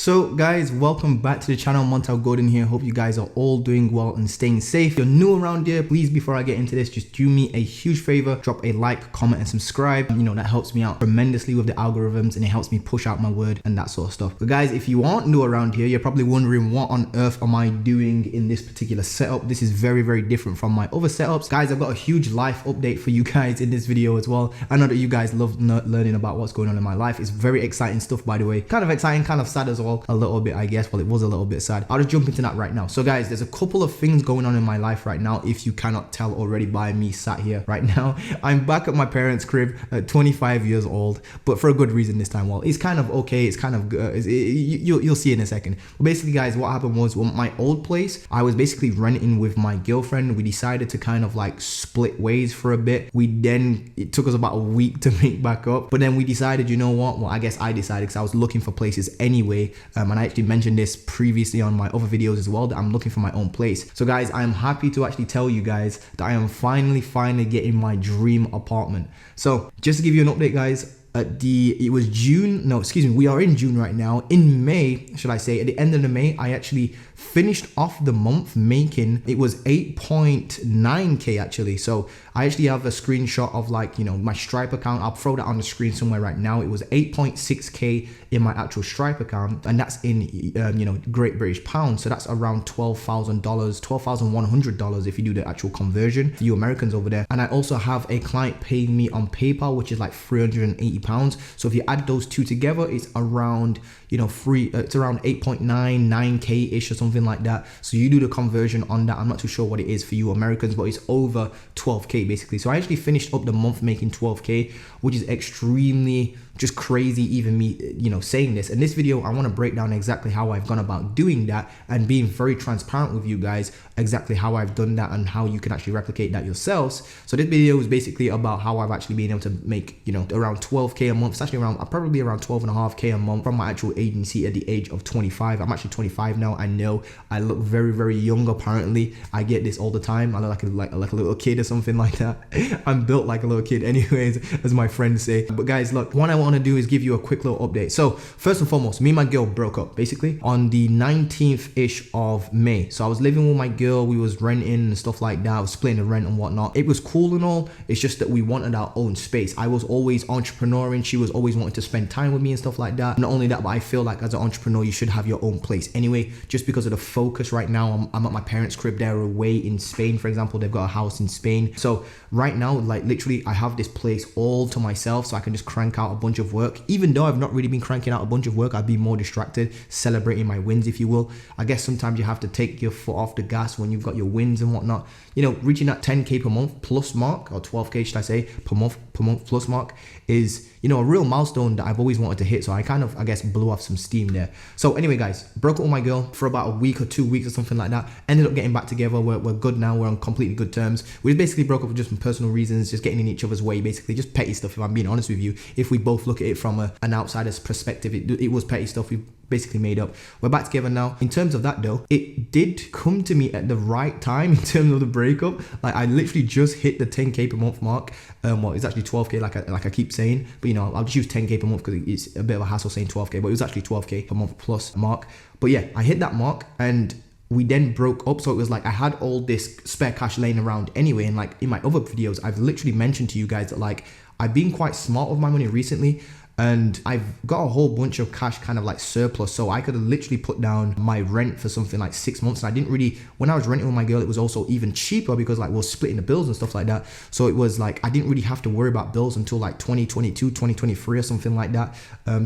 So guys, welcome back to the channel. Montel Gordon here. Hope you guys are all doing well and staying safe. If you're new around here, please, before I get into this, just do me a huge favor, drop a like, comment and subscribe. You know, that helps me out tremendously with the algorithms and it helps me push out my word and that sort of stuff. But guys, if you aren't new around here, you're probably wondering what on earth am I doing in this particular setup. This is very, very different from my other setups. Guys, I've got a huge life update for you guys in this video as well. I know that you guys love learning about what's going on in my life. It's very exciting stuff, by the way. Kind of exciting, kind of sad as well. A little bit, I guess. Well, it was a little bit sad. I'll just jump into that right now. So guys, there's a couple of things going on in my life right now. If you cannot tell already by me sat here right now, I'm back at my parents' crib at 25 years old, but for a good reason this time. Well, it's kind of okay. It's kind of you'll see in a second. But basically, guys, what happened was, well, my old place, I was basically renting with my girlfriend. We decided to kind of like split ways for a bit. It took us about a week to make back up, but then we decided, you know what? Well, I guess I decided, because I was looking for places anyway, and I actually mentioned this previously on my other videos as well, that I'm looking for my own place. So guys, I am happy to actually tell you guys that I am finally getting my dream apartment. So just to give you an update, guys, we are in June right now. In May, should I say, at the end of the May, I actually finished off the month making, it was 8.9k actually. So I actually have a screenshot of, like, you know, my Stripe account. I'll throw that on the screen somewhere right now. It was 8.6k in my actual Stripe account, and that's in you know, Great British pounds. So that's around $12,000, $12,100 if you do the actual conversion for you Americans over there. And I also have a client paying me on PayPal, which is like £380. So if you add those two together, it's around, you know, it's around 8.99k ish or something like that. So you do the conversion on that. I'm not too sure what it is for you Americans, but it's over 12k basically. So I actually finished up the month making 12k, which is extremely just crazy, even me, you know, saying this. In this video, I want to break down exactly how I've gone about doing that and being very transparent with you guys exactly how I've done that and how you can actually replicate that yourselves. So this video is basically about how I've actually been able to make, you know, around 12k a month. It's actually probably around 12.5k a month from my actual agency at the age of 25. I'm actually 25 now. I know I look very, very young. Apparently, I get this all the time. I look like a little kid or something like that. I'm built like a little kid anyways, as my friends say. But guys, look, what I want to do is give you a quick little update. So first and foremost, me and my girl broke up basically on the 19th ish of May. So I was living with my girl. We was renting and stuff like that. I was splitting the rent and whatnot. It was cool and all. It's just that we wanted our own space. I was always entrepreneuring. She was always wanting to spend time with me and stuff like that. Not only that, but I feel like as an entrepreneur, you should have your own place anyway, just because of the focus right now. I'm at my parents' crib. They're away in Spain, for example. They've got a house in Spain. So right now, like literally, I have this place all to myself, so I can just crank out a bunch of work. Even though I've not really been cranking out a bunch of work, I've been more distracted, celebrating my wins, if you will. I guess sometimes you have to take your foot off the gas when you've got your wins and whatnot. You know, reaching that 10k per month plus mark, or 12k should I say, per month plus mark is, you know, a real milestone that I've always wanted to hit. So I kind of, I guess, blew off some steam there. So anyway, guys, broke up with my girl for about a week or 2 weeks or something like that. Ended up getting back together. We're good now. We're on completely good terms. We basically broke up for just some personal reasons, just getting in each other's way, basically just petty stuff, if I'm being honest with you. If we both look at it from an outsider's perspective, it was petty stuff. We basically made up. We're back together now. In terms of that though, it did come to me at the right time in terms of the breakup. Like I literally just hit the 10k per month mark. Well, it's actually 12k like I keep saying, but you know, I'll just use 10k per month because it's a bit of a hassle saying 12k, but it was actually 12k per month plus mark. But yeah, I hit that mark and we then broke up. So it was like I had all this spare cash laying around anyway, and like in my other videos, I've literally mentioned to you guys that like I've been quite smart with my money recently. And I've got a whole bunch of cash kind of like surplus. So I could have literally put down my rent for something like 6 months. And I didn't really, when I was renting with my girl, it was also even cheaper because like we're splitting the bills and stuff like that. So it was like, I didn't really have to worry about bills until like 2022, 2023 or something like that.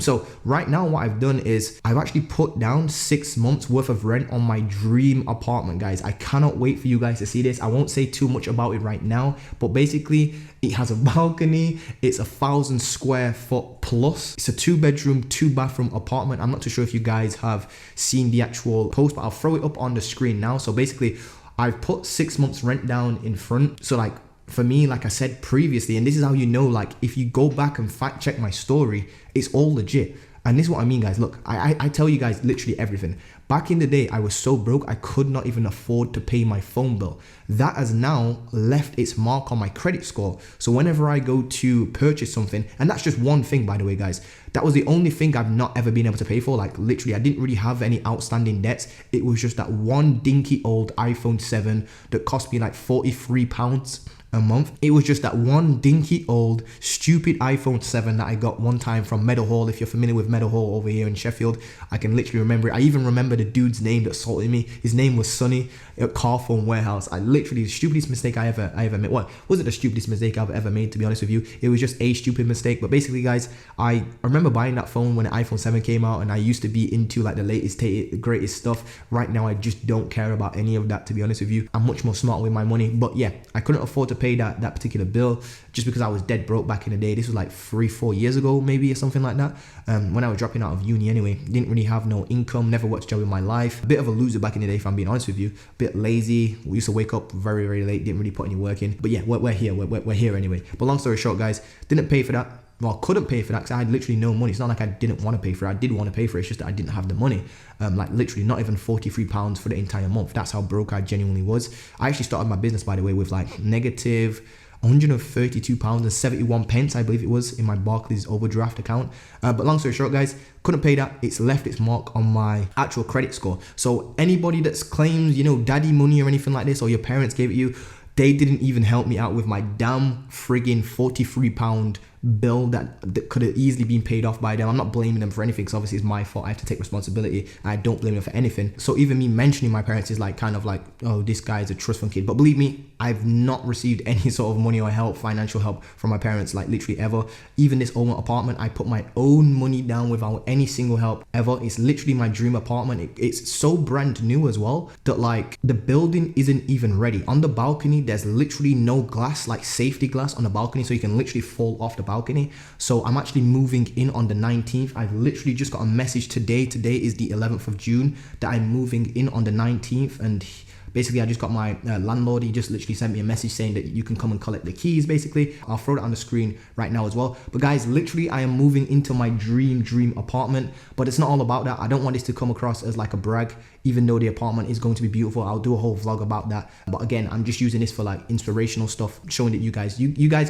So right now what I've done is I've actually put down 6 months worth of rent on my dream apartment, guys. I cannot wait for you guys to see this. I won't say too much about it right now, but basically it has a balcony. It's 1,000 square foot plus. It's a 2-bedroom, 2-bathroom apartment. I'm not too sure if you guys have seen the actual post, but I'll throw it up on the screen now. So basically, I've put 6 months rent down in front. So like for me, like I said previously, and this is how you know, like if you go back and fact check my story, it's all legit. And this is what I mean, guys. Look, I tell you guys literally everything. Back in the day, I was so broke, I could not even afford to pay my phone bill. That has now left its mark on my credit score. So whenever I go to purchase something, and that's just one thing, by the way, guys, That was the only thing I've not ever been able to pay for. Like literally, I didn't really have any outstanding debts. It was just that one dinky old iPhone 7 that cost me like £43 a month. It was just that one dinky old stupid iPhone 7 that I got one time from Meadowhall. If you're familiar with Meadowhall over here in Sheffield, I can literally remember it. I even remember the dude's name that sold me. His name was Sonny at Carphone Warehouse. I literally, the stupidest mistake I ever made. What was it? The stupidest mistake I've ever made, to be honest with you. It was just a stupid mistake. But basically, guys, I remember buying that phone when the iPhone 7 came out, and I used to be into like the latest, the greatest stuff. Right now, I just don't care about any of that, to be honest with you. I'm much more smart with my money. But yeah, I couldn't afford to pay that particular bill just because I was dead broke back in the day. This was like 3-4 years ago, maybe, or something like that. When I was dropping out of uni anyway, didn't really have no income, never worked a job in my life. A bit of a loser back in the day, if I'm being honest with you. A bit lazy. We used to wake up very, very late, didn't really put any work in. But yeah, we're here. We're here anyway. But long story short, guys, didn't pay for that. Well, couldn't pay for that because I had literally no money. It's not like I didn't want to pay for it. I did want to pay for it. It's just that I didn't have the money. Like literally not even £43 for the entire month. That's how broke I genuinely was. I actually started my business, by the way, with like negative £132.71, I believe it was, in my Barclays overdraft account. But long story short, guys, couldn't pay that. It's left its mark on my actual credit score. So anybody that claims, you know, daddy money or anything like this, or your parents gave it you, they didn't even help me out with my damn friggin' £43 bill that could have easily been paid off by them. I'm not blaming them for anything because obviously it's my fault. I have to take responsibility. I don't blame them for anything. So even me mentioning my parents is like kind of like, oh, this guy is a trust fund kid. But believe me, I've not received any sort of money or help, financial help from my parents, like literally ever. Even this own apartment, I put my own money down without any single help ever. It's literally my dream apartment. It's so brand new as well that like the building isn't even ready. On the balcony, there's literally no glass, like safety glass on the balcony, so you can literally fall off the balcony. So I'm actually moving in on the 19th. I've literally just got a message today. Today is the 11th of June that I'm moving in on the 19th, and basically I just got my landlord. He just literally sent me a message saying that you can come and collect the keys. Basically, I'll throw it on the screen right now as well. But guys, literally I am moving into my dream apartment. But it's not all about that. I don't want this to come across as like a brag, even though the apartment is going to be beautiful. I'll do a whole vlog about that. But again, I'm just using this for like inspirational stuff, showing that you guys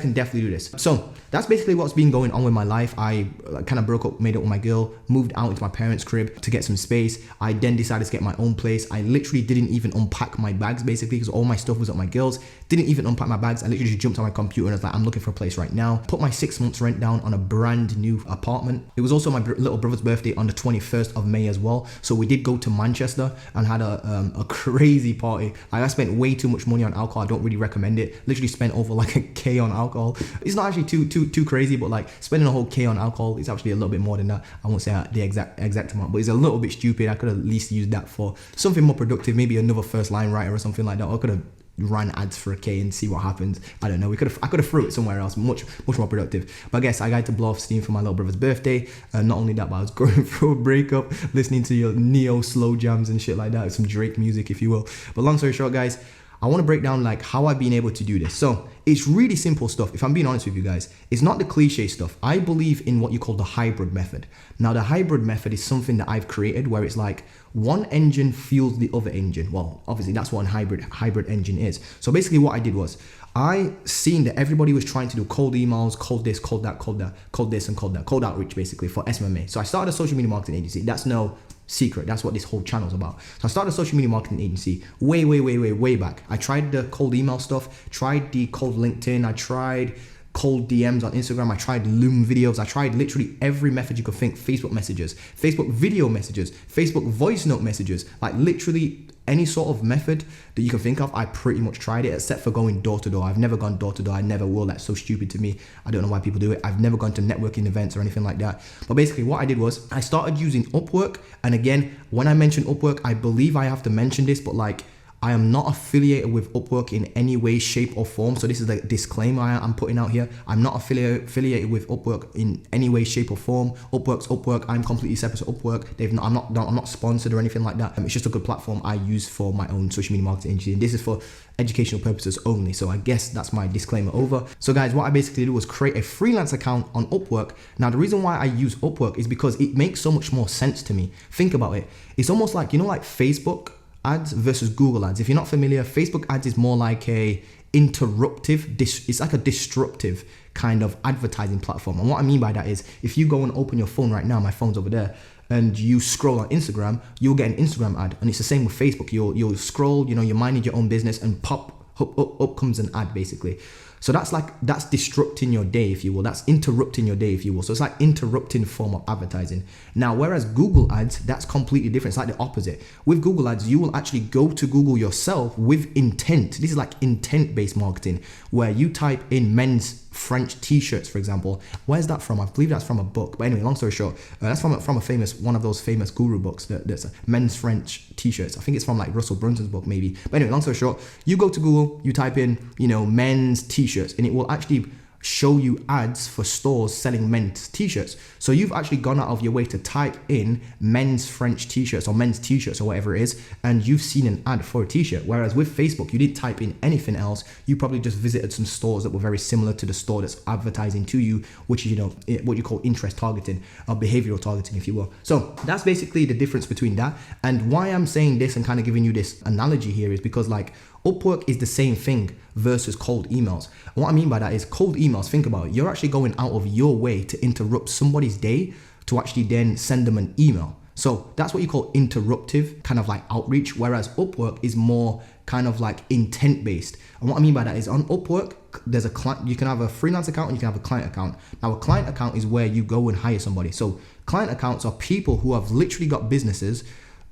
can definitely do this. So that's basically what's been going on with my life. I kind of broke up, made up with my girl, moved out into my parents' crib to get some space. I then decided to get my own place. I literally didn't even unpack my bags, basically, because all my stuff was at my girl's. Didn't even unpack my bags. I literally just jumped on my computer and I was like, I'm looking for a place right now. Put my 6 months rent down on a brand new apartment. It was also my little brother's birthday on the 21st of May as well. So we did go to Manchester and had a crazy party. I spent way too much money on alcohol. I don't really recommend it. Literally spent over like a K on alcohol. It's not actually too crazy, but like spending a whole K on alcohol is actually a little bit more than that. I won't say the exact amount, but it's a little bit stupid. I could have at least used that for something more productive, maybe another first line writer or something like that. Or I could have ran ads for a K and see what happens. I don't know. I could have threw it somewhere else, much more productive. But I guess I got to blow off steam for my little brother's birthday. Not only that, but I was going through a breakup, listening to your neo slow jams and shit like that, some Drake music, if you will. But long story short, guys, I want to break down like how I've been able to do this. So it's really simple stuff. If I'm being honest with you guys, it's not the cliche stuff. I believe in what you call the hybrid method. Now, the hybrid method is something that I've created where it's like one engine fuels the other engine. Well, obviously that's what a hybrid engine is. So basically what I did was I seen that everybody was trying to do cold emails, cold this, cold that, cold this and cold that, cold outreach basically for SMMA. So I started a social media marketing agency. That's no secret. That's what this whole channel is about. So I started a social media marketing agency way back. I tried the cold email stuff, tried the cold LinkedIn, I tried cold DMs on Instagram, I tried Loom videos, I tried literally every method you could think. Facebook messages, Facebook video messages, Facebook voice note messages, like literally any sort of method that you can think of. I pretty much tried it, except for going door to door. I've never gone door to door. I never will. That's so stupid to me. I don't know why people do it. I've never gone to networking events or anything like that. But basically what I did was I started using Upwork. And again, when I mention Upwork, I believe I have to mention this, but like I am not affiliated with Upwork in any way, shape or form. So this is the disclaimer I'm putting out here. I'm not affiliated with Upwork in any way, shape or form. Upwork's Upwork. I'm completely separate to Upwork. I'm not sponsored or anything like that. It's just a good platform I use for my own social media marketing agency. And this is for educational purposes only. So I guess that's my disclaimer over. So guys, what I basically did was create a freelance account on Upwork. Now, the reason why I use Upwork is because it makes so much more sense to me. Think about it. It's almost like, you know, like Facebook ads versus Google ads. If you're not familiar, Facebook ads is more like a it's like a disruptive kind of advertising platform. And what I mean by that is, if you go and open your phone right now, my phone's over there, and you scroll on Instagram, you'll get an Instagram ad. And it's the same with Facebook. You'll scroll, you're minding your own business, and up comes an ad, basically. So that's disrupting your day, if you will. That's interrupting your day, if you will. So it's like interrupting form of advertising. Now, whereas Google ads, that's completely different. It's like the opposite. With Google ads, you will actually go to Google yourself with intent. This is like intent-based marketing, where you type in men's French t-shirts, for example. Where's that from? I believe that's from a book. But anyway, long story short, that's from one of those famous guru books that's men's French t-shirts. I think it's from like Russell Brunson's book, maybe. But anyway, long story short, you go to Google, you type in, men's t-shirts, and it will actually show you ads for stores selling men's t-shirts. So you've actually gone out of your way to type in men's French t-shirts or men's t-shirts or whatever it is, and you've seen an ad for a t-shirt. Whereas with Facebook, you didn't type in anything else. You probably just visited some stores that were very similar to the store that's advertising to you, which is, what you call interest targeting or behavioral targeting, if you will. So that's basically the difference between that. And why I'm saying this and kind of giving you this analogy here is because, like, Upwork is the same thing versus cold emails. And what I mean by that is, cold emails, think about it, you're actually going out of your way to interrupt somebody's day to actually then send them an email. So that's what you call interruptive, kind of like outreach, whereas Upwork is more kind of like intent based. And what I mean by that is, on Upwork, there's a client, you can have a freelance account and you can have a client account. Now, a client account is where you go and hire somebody. So client accounts are people who have literally got businesses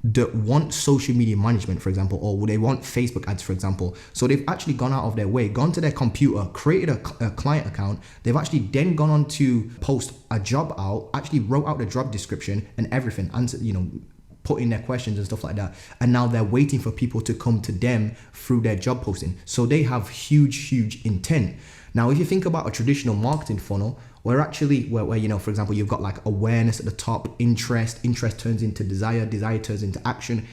that want social media management, for example, or they want Facebook ads, for example. So they've actually gone out of their way, gone to their computer, created a client account. They've actually then gone on to post a job out, actually wrote out the job description and everything, answered, put in their questions and stuff like that. And now they're waiting for people to come to them through their job posting. So they have huge intent. Now, if you think about a traditional marketing funnel, where for example, you've got like awareness at the top, interest turns into desire turns into action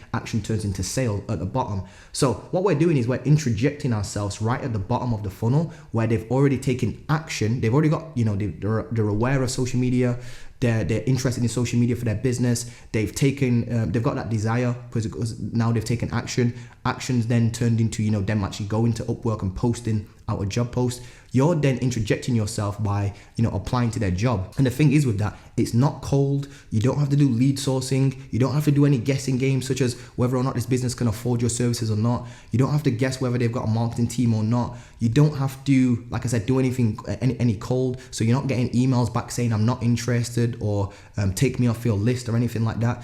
turns into sale at the bottom. So what we're doing is we're interjecting ourselves right at the bottom of the funnel, where they've already taken action. They've already got, they're aware of social media. They're interested in social media for their business. They've got that desire because now they've taken action. Actions then turned into, them actually going to Upwork and posting out a job post. You're then interjecting yourself by, applying to their job. And the thing is with that, it's not cold. You don't have to do lead sourcing. You don't have to do any guessing games, such as whether or not this business can afford your services or not. You don't have to guess whether they've got a marketing team or not. You don't have to, like I said, do anything, any cold. So you're not getting emails back saying I'm not interested or take me off your list or anything like that.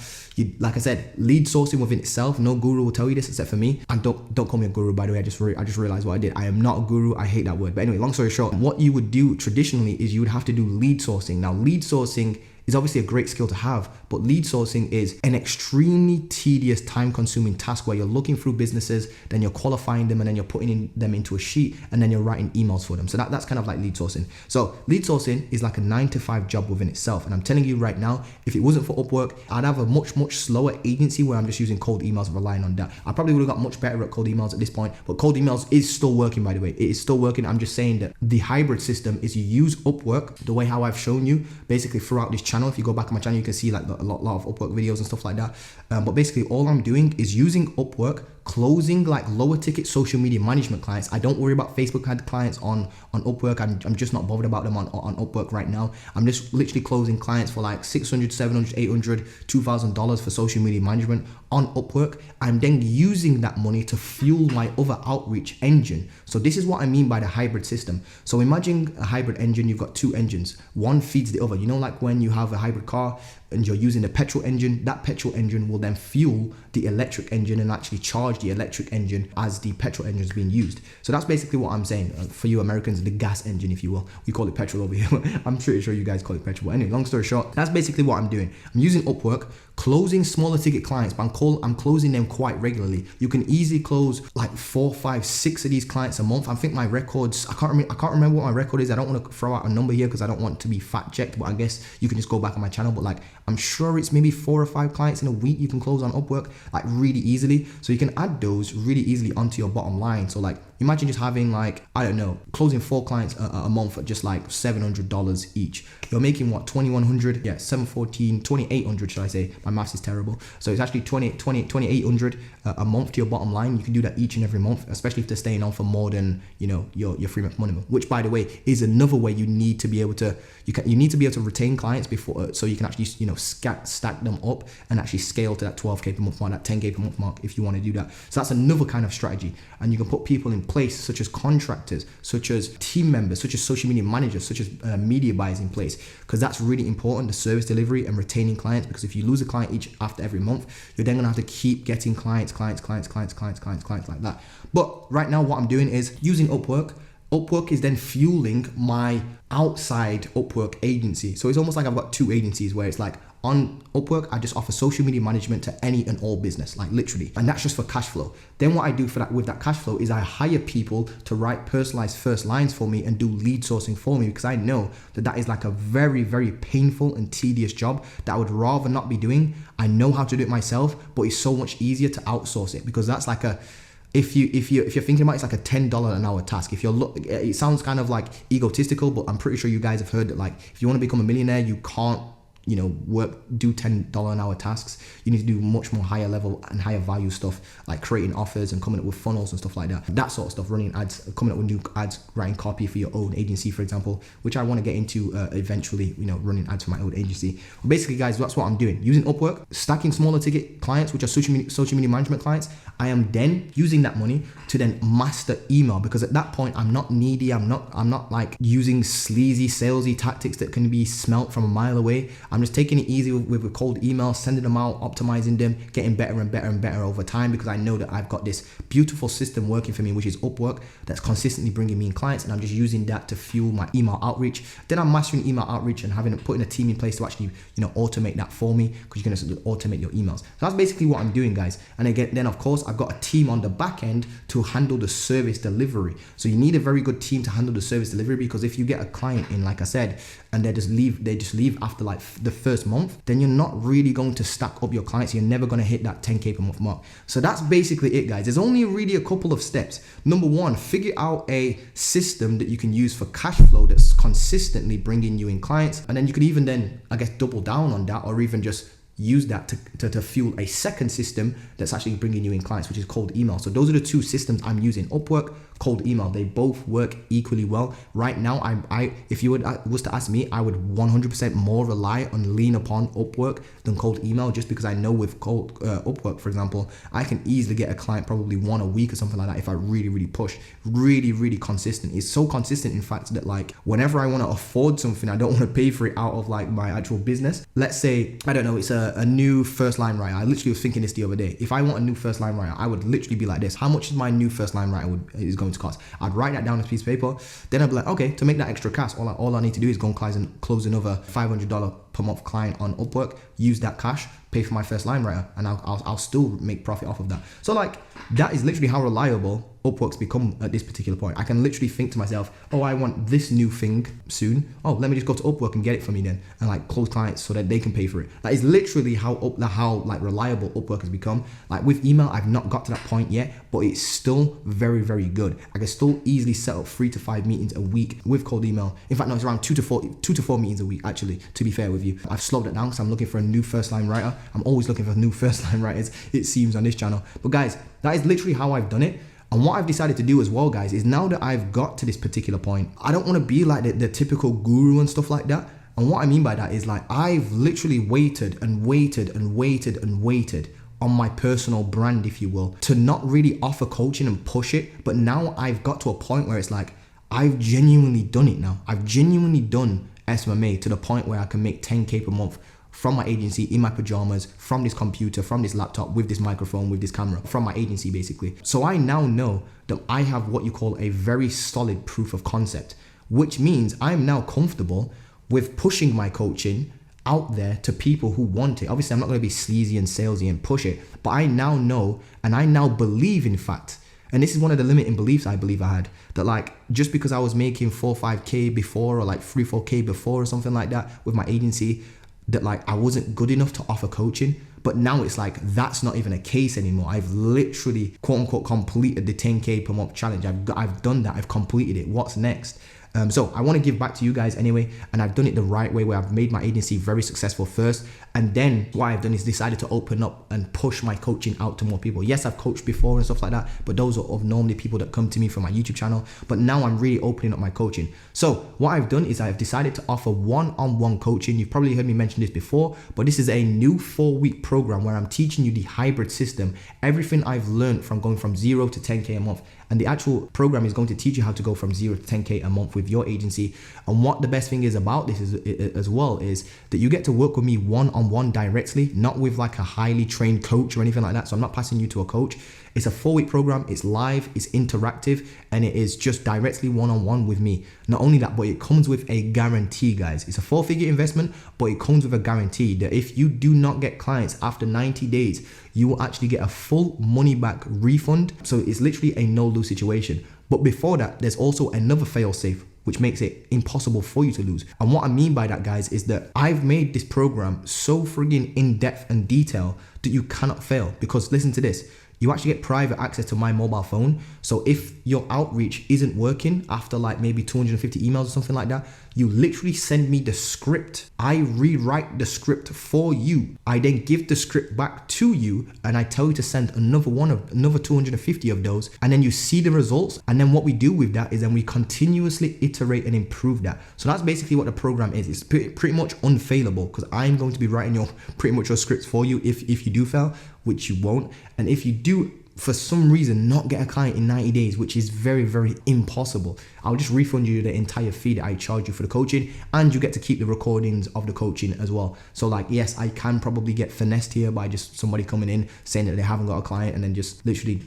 Like I said, lead sourcing within itself, no guru will tell you this except for me. And don't call me a guru, by the way. I just realized what I did. I am not a guru. I hate that word. But anyway, long story short, what you would do traditionally is you would have to do lead sourcing. Now, lead sourcing is obviously a great skill to have, but lead sourcing is an extremely tedious, time-consuming task where you're looking through businesses, then you're qualifying them, and then you're putting them into a sheet, and then you're writing emails for them. So that's kind of like lead sourcing. So lead sourcing is like a 9-to-5 job within itself. And I'm telling you right now, if it wasn't for Upwork, I'd have a much slower agency where I'm just using cold emails and relying on that. I probably would have got much better at cold emails at this point, but cold emails is still working, by the way. It is still working. I'm just saying that the hybrid system is you use Upwork the way how I've shown you basically throughout this channel. If you go back on my channel, you can see like a lot of Upwork videos and stuff like that. But basically all I'm doing is using Upwork, closing like lower ticket social media management clients. I don't worry about Facebook ad clients on Upwork. I'm just not bothered about them on Upwork right now. I'm just literally closing clients for like $600, $700, $800, $2,000 for social media management on Upwork. I'm then using that money to fuel my other outreach engine. So this is what I mean by the hybrid system. So imagine a hybrid engine, you've got two engines. One feeds the other. Like when you have a hybrid car and you're using the petrol engine, that petrol engine will then fuel the electric engine and actually charge the electric engine as the petrol engine is being used. So that's basically what I'm saying. For you Americans, the gas engine, if you will. We call it petrol over here. I'm pretty sure you guys call it petrol. But anyway, long story short, that's basically what I'm doing. I'm using Upwork, closing smaller ticket clients, but I'm closing them quite regularly. You can easily close like 4, 5, 6 of these clients a month. I think my records, I can't remember what my record is. I don't want to throw out a number here because I don't want to be fact checked, but I guess you can just go back on my channel. But like I'm sure it's maybe 4 or 5 clients in a week you can close on Upwork, like really easily. So you can add those really easily onto your bottom line. So like, imagine just having like, I don't know, closing 4 clients a month at just like $700 each. You're making what, 2,100? Yeah, 714, 2,800 should I say? My maths is terrible. So it's actually 2,800 a month to your bottom line. You can do that each and every month, especially if they're staying on for more than, you know, your 3-month minimum, which by the way is another way you need to be able to, you need to be able to retain clients before, so you can actually, you know, stack them up and actually scale to that 12K per month mark, that 10K per month mark if you want to do that. So that's another kind of strategy. And you can put people in place such as contractors, such as team members, such as social media managers, such as media buyers in place, because that's really important, the service delivery and retaining clients. Because if you lose a client each after every month, you're then gonna have to keep getting clients like that. But right now what I'm doing is using Upwork. Upwork is then fueling my outside Upwork agency. So it's almost like I've got 2 agencies where it's like, on Upwork, I just offer social media management to any and all business, like literally. And that's just for cash flow. Then what I do for that with that cash flow is I hire people to write personalized first lines for me and do lead sourcing for me, because I know that that is like a very, very painful and tedious job that I would rather not be doing. I know how to do it myself, but it's so much easier to outsource it, because that's like if you're thinking about it, it's like a $10 an hour task. It sounds kind of like egotistical, but I'm pretty sure you guys have heard that, like, if you want to become a millionaire, you can't, you know, do $10 an hour tasks. You need to do much more higher level and higher value stuff, like creating offers and coming up with funnels and stuff like that. That sort of stuff, running ads, coming up with new ads, writing copy for your own agency, for example, which I want to get into eventually, you know, running ads for my own agency. But basically, guys, that's what I'm doing. Using Upwork, stacking smaller ticket clients, which are social media management clients. I am then using that money to then master email, because at that point, I'm not needy. I'm not like using sleazy, salesy tactics that can be smelt from a mile away. I'm just taking it easy with cold emails, sending them out, optimizing them, getting better and better and better over time, because I know that I've got this beautiful system working for me, which is Upwork, that's consistently bringing me in clients, and I'm just using that to fuel my email outreach. Then I'm mastering email outreach and putting a team in place to actually, you know, automate that for me, because you're going to automate your emails. So that's basically what I'm doing, guys. And again, then of course, I've got a team on the back end to handle the service delivery. So you need a very good team to handle the service delivery, because if you get a client in, like I said, and they just leave after like the first month, then you're not really going to stack up your clients. You're never going to hit that 10K per month mark. So that's basically it, guys. There's only really a couple of steps. Number 1, figure out a system that you can use for cash flow that's consistently bringing you in clients. And then you could even then, I guess, double down on that, or even just use that to fuel a second system that's actually bringing you in clients, which is cold email. So those are the 2 systems I'm using: Upwork, cold email. They both work equally well. Right now, if you was to ask me, I would 100% more rely on, lean upon Upwork than cold email, just because I know with cold Upwork, for example, I can easily get a client probably 1 a week or something like that if I really push. Really consistent. It's so consistent, in fact, that like whenever I want to afford something, I don't want to pay for it out of like my actual business. Let's say, I don't know, it's a new first line writer. I literally was thinking this the other day. If I want a new first line writer, I would literally be like this: how much is my new first line writer is going to cost? I'd write that down on a piece of paper. Then I'd be like, okay, to make that extra cash, all I need to do is go and close another $500 per month client on Upwork, use that cash, pay for my first line writer, and I'll still make profit off of that. So like, that is literally how reliable Upwork's become at this particular point. I can literally think to myself, oh, I want this new thing soon. Oh, let me just go to Upwork and get it for me then, and like close clients so that they can pay for it. That is literally how like reliable Upwork has become. Like with email, I've not got to that point yet, but it's still very good. I can still easily set up 3 to 5 meetings a week with cold email. In fact, no, it's around 2 to 4 meetings a week, actually, to be fair with you. I've slowed it down because I'm looking for a new first line writer. I'm always looking for new first line writers, it seems, on this channel. But guys, that is literally how I've done it. And what I've decided to do as well, guys, is now that I've got to this particular point, I don't want to be like the typical guru and stuff like that. And what I mean by that is, like, I've literally waited on my personal brand, if you will, to not really offer coaching and push it. But now I've got to a point where it's like, I've genuinely done it now. I've genuinely done SMMA to the point where I can make 10K per month from my agency, in my pajamas, from this computer, from this laptop, with this microphone, with this camera, from my agency basically. So I now know that I have what you call a very solid proof of concept, which means I'm now comfortable with pushing my coaching out there to people who want it. Obviously, I'm not going to be sleazy and salesy and push it, but I now know, and I now believe, in fact, and this is one of the limiting beliefs I believe I had, that like, just because I was making 4 or 5K before, or like 3, 4K before or something like that with my agency, that like I wasn't good enough to offer coaching. But now it's like, that's not even a case anymore. I've literally, quote unquote, completed the 10K per month challenge. I've done that. I've completed it. What's next? So I want to give back to you guys anyway, and I've done it the right way, where I've made my agency very successful first, and then what I've done is decided to open up and push my coaching out to more people. Yes, I've coached before and stuff like that, but those are normally people that come to me from my YouTube channel. But now I'm really opening up my coaching. So what I've done is I've decided to offer one-on-one coaching. You've probably heard me mention this before, but this is a new 4-week program where I'm teaching you the hybrid system, everything I've learned from going from 0 to 10K a month. And the actual program is going to teach you how to go from 0 to 10K a month with your agency. And what the best thing is about this is as well is that you get to work with me one-on-one directly, not with like a highly trained coach or anything like that. So I'm not passing you to a coach. It's a 4-week program. It's live, it's interactive, and it is just directly one-on-one with me. Not only that, but it comes with a guarantee, guys. It's a 4-figure investment, but it comes with a guarantee that if you do not get clients after 90 days, you will actually get a full money back refund. So it's literally a no-lose situation. But before that, there's also another fail-safe, which makes it impossible for you to lose. And what I mean by that, guys, is that I've made this program so friggin' in-depth and detailed that you cannot fail. Because listen to this, you actually get private access to my mobile phone. So if your outreach isn't working after like maybe 250 emails or something like that, you literally send me the script. I rewrite the script for you. I then give the script back to you, and I tell you to send another 250 of those, and then you see the results. And then what we do with that is then we continuously iterate and improve that. So that's basically what the program is. It's pretty much unfailable, because I'm going to be writing pretty much your scripts for you if you do fail, which you won't. And if you do for some reason not get a client in 90 days, which is very, very impossible, I'll just refund you the entire fee that I charge you for the coaching, and you get to keep the recordings of the coaching as well. So like, yes, I can probably get finessed here by just somebody coming in saying that they haven't got a client and then just literally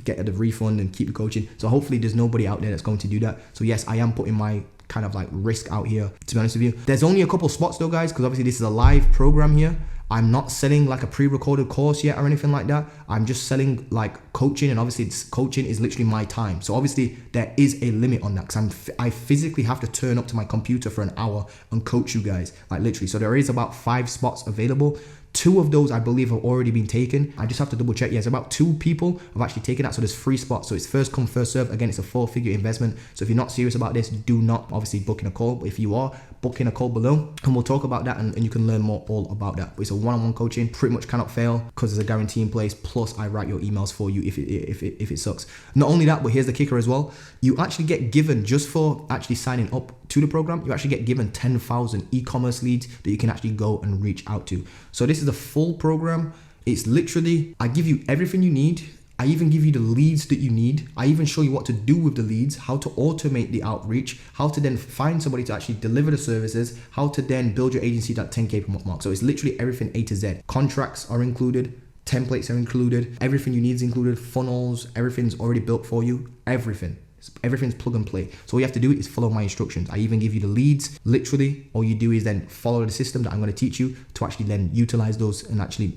get the refund and keep the coaching. So hopefully there's nobody out there that's going to do that. So yes, I am putting my kind of like risk out here, to be honest with you. There's only a couple spots though, guys, because obviously this is a live program here. I'm not selling like a pre-recorded course yet or anything like that. I'm just selling like coaching, and obviously coaching is literally my time. So obviously there is a limit on that, because I physically have to turn up to my computer for an hour and coach you guys, like literally. So there is about 5 spots available. 2 of those I believe have already been taken. I just have to double check. Yes, about 2 people have actually taken that. So there's 3 spots. So it's first come, first serve. Again, it's a 4-figure investment. So if you're not serious about this, do not obviously book in a call. But if you are, book in a call below and we'll talk about that, and you can learn more all about that. But it's a one-on-one coaching, pretty much cannot fail because there's a guarantee in place. Plus I write your emails for you if it sucks. Not only that, but here's the kicker as well. You actually get given, just for actually signing up to the program, you actually get given 10,000 e-commerce leads that you can actually go and reach out to. So this is a full program. It's literally, I give you everything you need. I even give you the leads that you need. I even show you what to do with the leads, how to automate the outreach, how to then find somebody to actually deliver the services, how to then build your agency to that 10K per month mark. So it's literally everything A to Z. Contracts are included, templates are included, everything you need is included, funnels, everything's already built for you, everything's plug and play. So all you have to do is follow my instructions. I even give you the leads. Literally, all you do is then follow the system that I'm going to teach you to actually then utilize those and actually,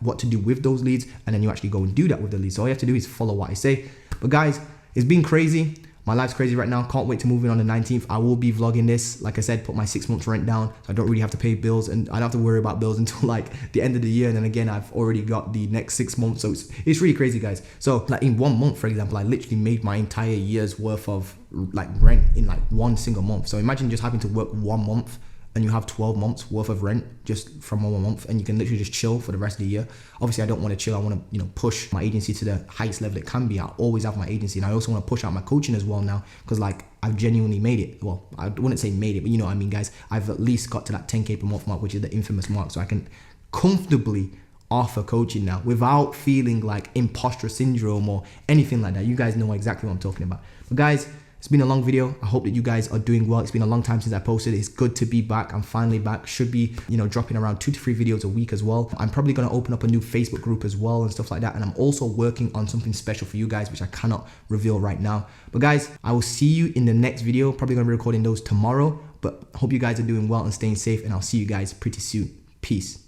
what to do with those leads, and then you actually go and do that with the leads. So all you have to do is follow what I say. But guys, it's been crazy. My life's crazy right now. Can't wait to move in on the 19th. I will be vlogging this. Like I said, put my 6 months rent down, so I don't really have to pay bills, and I don't have to worry about bills until like the end of the year. And then again, I've already got the next 6 months. So it's really crazy, guys. So like in 1 month, for example, I literally made my entire year's worth of like rent in like 1 single month. So imagine just having to work 1 month and you have 12 months worth of rent just from 1 month, and you can literally just chill for the rest of the year. Obviously I don't want to chill. I want to, push my agency to the highest level it can be. I always have my agency, and I also want to push out my coaching as well now, because like I've genuinely made it. Well, I wouldn't say made it, but you know what I mean, guys. I've at least got to that 10K per month mark, which is the infamous mark. So I can comfortably offer coaching now without feeling like imposter syndrome or anything like that. You guys know exactly what I'm talking about. But guys, it's been a long video. I hope that you guys are doing well. It's been a long time since I posted. It's good to be back. I'm finally back. Should be, dropping around 2 to 3 videos a week as well. I'm probably going to open up a new Facebook group as well and stuff like that. And I'm also working on something special for you guys, which I cannot reveal right now. But guys, I will see you in the next video. Probably going to be recording those tomorrow. But hope you guys are doing well and staying safe. And I'll see you guys pretty soon. Peace.